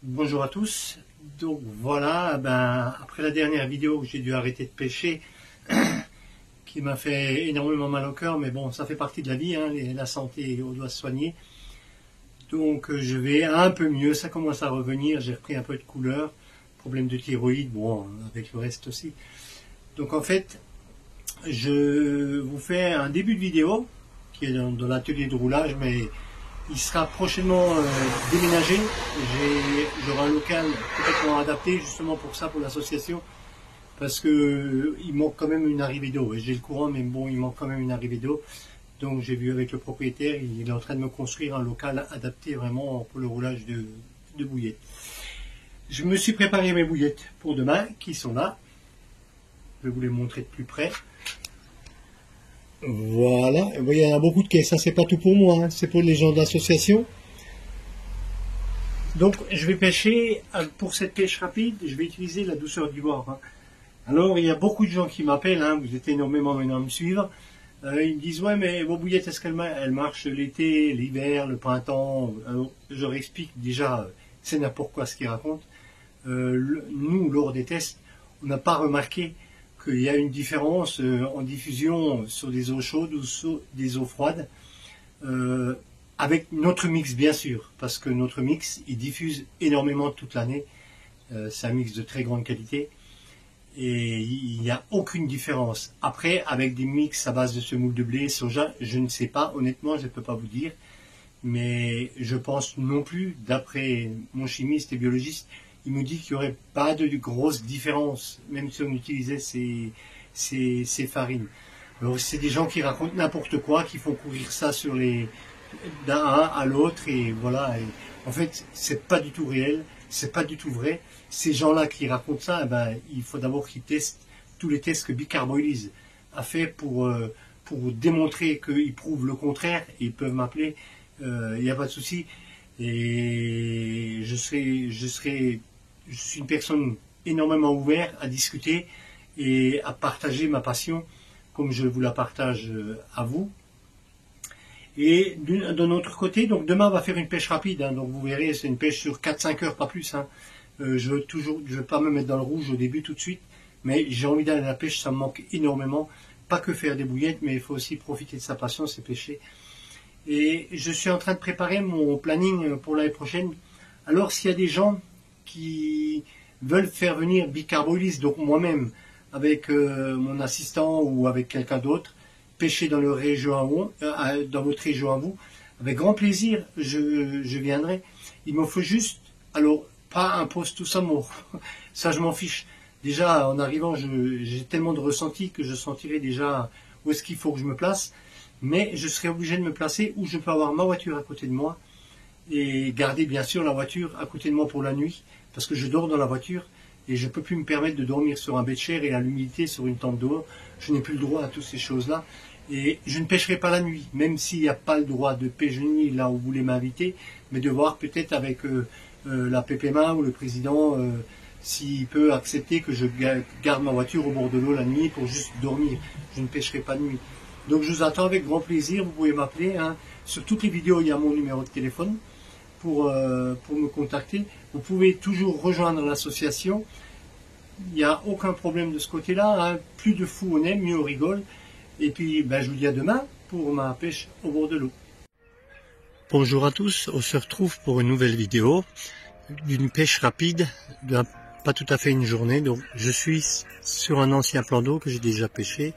Bonjour à tous. Donc voilà, après la dernière vidéo où j'ai dû arrêter de pêcher, qui m'a fait énormément mal au cœur, mais bon, ça fait partie de la vie, hein, la santé, on doit se soigner. Donc je vais un peu mieux, ça commence à revenir, j'ai repris un peu de couleur, problème de thyroïde, bon, avec le reste aussi. Donc en fait, je vous fais un début de vidéo, qui est dans l'atelier de roulage, mais il sera prochainement déménagé. J'aurai un local complètement adapté justement pour ça, pour l'association, parce que il manque quand même une arrivée d'eau. J'ai le courant, mais bon, il manque quand même une arrivée d'eau. Donc j'ai vu avec le propriétaire, il est en train de me construire un local adapté vraiment pour le roulage de bouillettes. Je me suis préparé mes bouillettes pour demain, qui sont là. Je vais vous les montrer de plus près. Voilà, vous voyez, il y en a beaucoup de caisses, ça c'est pas tout pour moi, hein. C'est pour les gens de l'association. Donc je vais pêcher, pour cette pêche rapide, je vais utiliser la douceur du bord, hein. Alors il y a beaucoup de gens qui m'appellent, hein, vous êtes énormément maintenant à me suivre, ils me disent ouais mais vos bouillettes est-ce qu'elles marchent l'été, l'hiver, le printemps? Alors je leur explique déjà, c'est n'importe quoi ce qu'ils racontent. Nous lors des tests, on n'a pas remarqué qu'il y a une différence en diffusion sur des eaux chaudes ou sur des eaux froides, avec notre mix bien sûr, parce que notre mix il diffuse énormément toute l'année, c'est un mix de très grande qualité et il n'y a aucune différence. Après avec des mix à base de semoule de blé, soja, je ne sais pas, honnêtement je ne peux pas vous dire, mais je pense non plus, d'après mon chimiste et biologiste, il me dit qu'il n'y aurait pas de grosse différence, même si on utilisait ces farines. Alors c'est des gens qui racontent n'importe quoi, qui font courir ça sur d'un à l'autre, et voilà. Et en fait, c'est pas du tout réel, c'est pas du tout vrai. Ces gens-là qui racontent ça, il faut d'abord qu'ils testent tous les tests que Bicarboilise a fait pour démontrer qu'ils prouvent le contraire, et ils peuvent m'appeler, il n'y a pas de souci. Et je suis une personne énormément ouverte à discuter et à partager ma passion comme je vous la partage à vous. Et d'un autre côté, donc demain on va faire une pêche rapide, hein, donc vous verrez c'est une pêche sur 4-5 heures, pas plus, hein. Je veux pas me mettre dans le rouge au début tout de suite, mais j'ai envie d'aller à la pêche, ça me manque énormément. Pas que faire des bouillettes, mais il faut aussi profiter de sa passion, c'est pêcher. Et je suis en train de préparer mon planning pour l'année prochaine. Alors s'il y a des gens qui veulent faire venir Bicarboilise, donc moi-même, avec mon assistant ou avec quelqu'un d'autre, pêcher dans votre région à vous, avec grand plaisir, je viendrai. Il me faut juste, alors, pas un poste tout ça, ça je m'en fiche. Déjà, en arrivant, j'ai tellement de ressenti que je sentirai déjà où est-ce qu'il faut que je me place. Mais je serai obligé de me placer où je peux avoir ma voiture à côté de moi et garder bien sûr la voiture à côté de moi pour la nuit, parce que je dors dans la voiture et je ne peux plus me permettre de dormir sur un beach-chair et à l'humidité sur une tente dehors. Je n'ai plus le droit à toutes ces choses-là et je ne pêcherai pas la nuit, même s'il n'y a pas le droit de pêcher nuit là où vous voulez m'inviter, mais de voir peut-être avec la PPMA ou le président s'il peut accepter que je garde ma voiture au bord de l'eau la nuit pour juste dormir. Je ne pêcherai pas de nuit. Donc je vous attends avec grand plaisir, vous pouvez m'appeler, hein. Sur toutes les vidéos il y a mon numéro de téléphone pour me contacter. Vous pouvez toujours rejoindre l'association, il n'y a aucun problème de ce côté-là, hein. Plus de fou on est, mieux on rigole. Et puis je vous dis à demain pour ma pêche au bord de l'eau. Bonjour à tous, on se retrouve pour une nouvelle vidéo d'une pêche rapide, pas tout à fait une journée. Donc je suis sur un ancien plan d'eau que j'ai déjà pêché.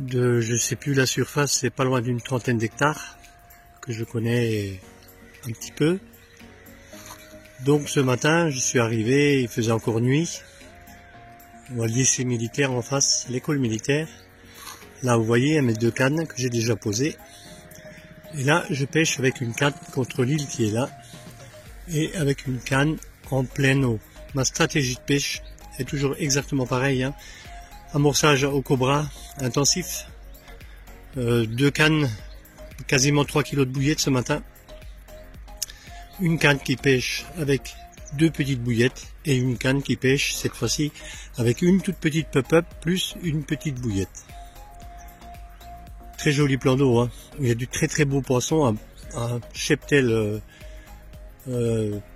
Je sais plus la surface, c'est pas loin d'une 30aine d'hectares que je connais un petit peu. Donc ce matin je suis arrivé, il faisait encore nuit. On voit le lycée militaire en face, l'école militaire. Là vous voyez mes deux cannes que j'ai déjà posées. Et là je pêche avec une canne contre l'île qui est là et avec une canne en pleine eau. Ma stratégie de pêche est toujours exactement pareille, hein. Amorçage au cobra intensif, deux cannes, quasiment 3 kg de bouillettes ce matin, une canne qui pêche avec deux petites bouillettes et une canne qui pêche cette fois-ci avec une toute petite pop-up plus une petite bouillette. Très joli plan d'eau, hein. Il y a du très très beau poisson, un cheptel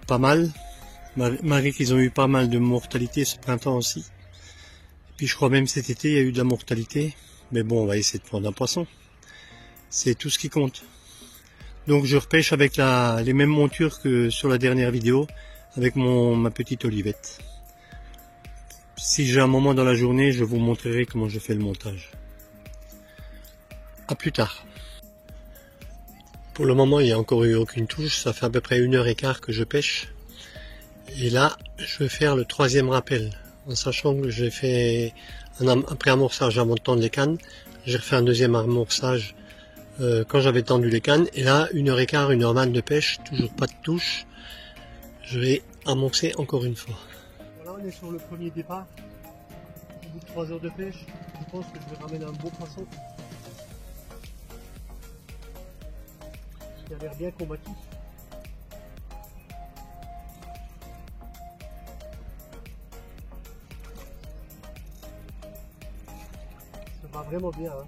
pas mal, malgré qu'ils ont eu pas mal de mortalité ce printemps aussi. Et puis je crois même cet été il y a eu de la mortalité. Mais bon, on va essayer de prendre un poisson. C'est tout ce qui compte. Donc je repêche avec les mêmes montures que sur la dernière vidéo, avec ma petite olivette. Si j'ai un moment dans la journée, je vous montrerai comment je fais le montage. A plus tard. Pour le moment, il n'y a encore eu aucune touche. Ça fait à peu près 1h15 que je pêche. Et là, je vais faire le 3e rappel. En sachant que j'ai fait un pré-amorçage avant de tendre les cannes. J'ai refait un 2e amorçage quand j'avais tendu les cannes. Et là, 1h15, 1h20 de pêche. Toujours pas de touche. Je vais amorcer encore une fois. Voilà, on est sur le premier départ. Au bout de 3 heures de pêche, je pense que je vais ramener un beau poisson. Il a l'air bien combatif. Ça va vraiment bien. Hein.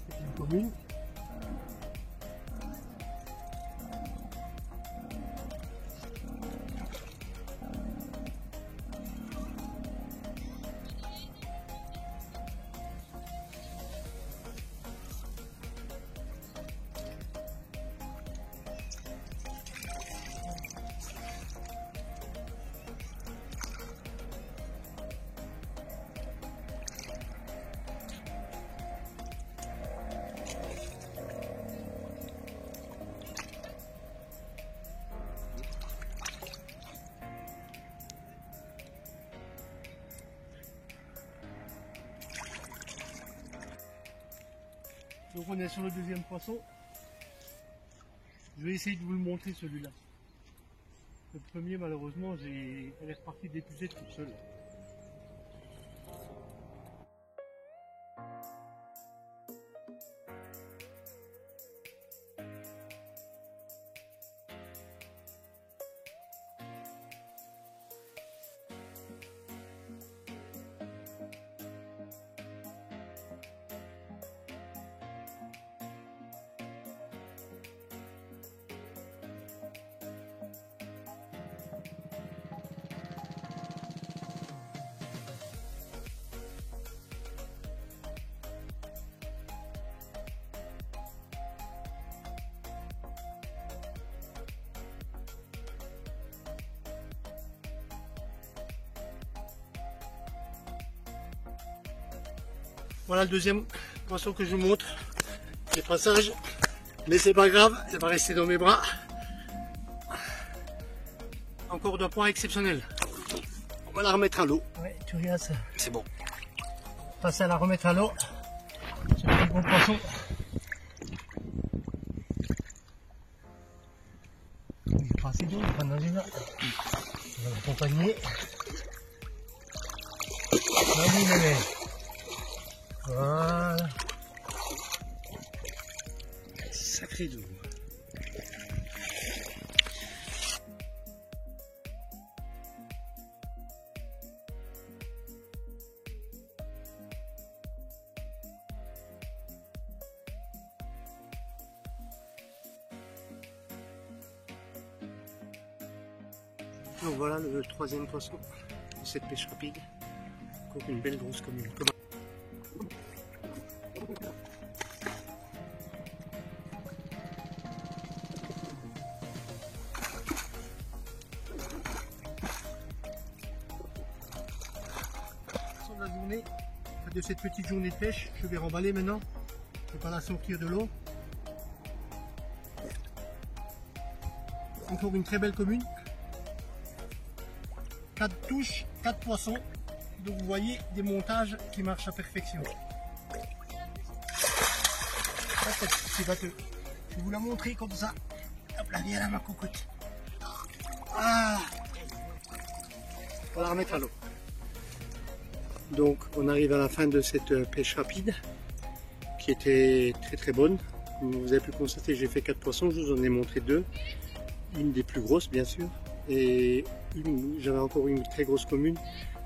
C'est une commune. Donc on est sur le 2e poisson. Je vais essayer de vous le montrer celui-là. Le premier malheureusement elle est repartie d'épuiser toute seule. Voilà le 2e poisson que je vous montre. Les passages. Mais c'est pas grave, elle va rester dans mes bras. Encore d'un point exceptionnel. On va la remettre à l'eau. Ouais, tu regardes ça. C'est bon. Passer à la remettre à l'eau. C'est un bon poisson. Il est pas assez d'eau, il va nager là. On va l'accompagner. Vas-y, bébé. Voilà. Sacré d'eau. Donc voilà le 3e poisson de cette pêche rapide. Encore une belle grosse commune. La journée, de cette petite journée de pêche, je vais remballer maintenant. Je vais pas la sortir de l'eau. Encore une très belle commune. 4 touches, 4 poissons. Donc vous voyez des montages qui marchent à perfection. Je vais vous la montrer comme ça. Hop là, viens là ma cocotte. Ah, on va la remettre à l'eau. Donc on arrive à la fin de cette pêche rapide qui était très bonne. Vous avez pu constater, j'ai fait 4 poissons, je vous en ai montré 2. Une des plus grosses bien sûr, et j'avais encore une très grosse commune.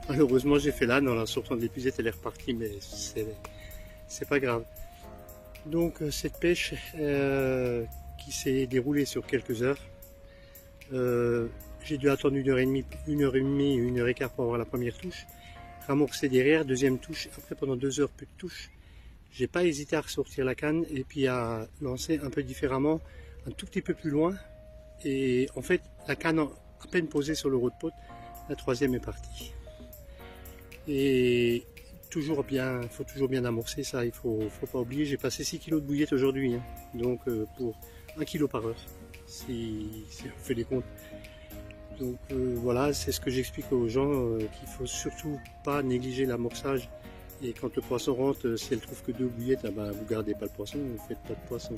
Malheureusement j'ai fait l'âne en la sortant de l'épuisette, elle est repartie, mais c'est pas grave. Donc cette pêche qui s'est déroulé sur quelques heures. J'ai dû attendre 1h30, 1h30, 1h15 pour avoir la première touche. Ramorcer derrière, deuxième touche, après pendant 2 heures plus de touche. J'ai pas hésité à ressortir la canne et puis à lancer un peu différemment, un tout petit peu plus loin. Et en fait, la canne à peine posée sur le road pot, la troisième est partie. Et toujours bien, faut toujours bien amorcer ça, il faut pas oublier. J'ai passé 6 kg de bouillette aujourd'hui, hein, donc pour 1 kg par heure, si on fait les comptes. Donc voilà, c'est ce que j'explique aux gens, qu'il faut surtout pas négliger l'amorçage. Et quand le poisson rentre, si elle trouve que 2 bouillettes, ah ben, vous gardez pas le poisson, vous faites pas de poisson.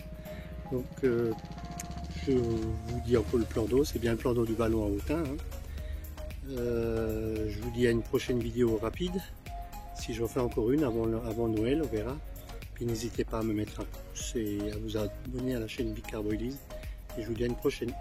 Donc je vous dis encore le plan d'eau, c'est bien le plan d'eau du ballon à Autun. Hein. Je vous dis à une prochaine vidéo rapide. Si j'en fais encore une avant Noël, on verra. Puis n'hésitez pas à me mettre un pouce et à vous abonner à la chaîne Big Carboilies. Et je vous dis à une prochaine.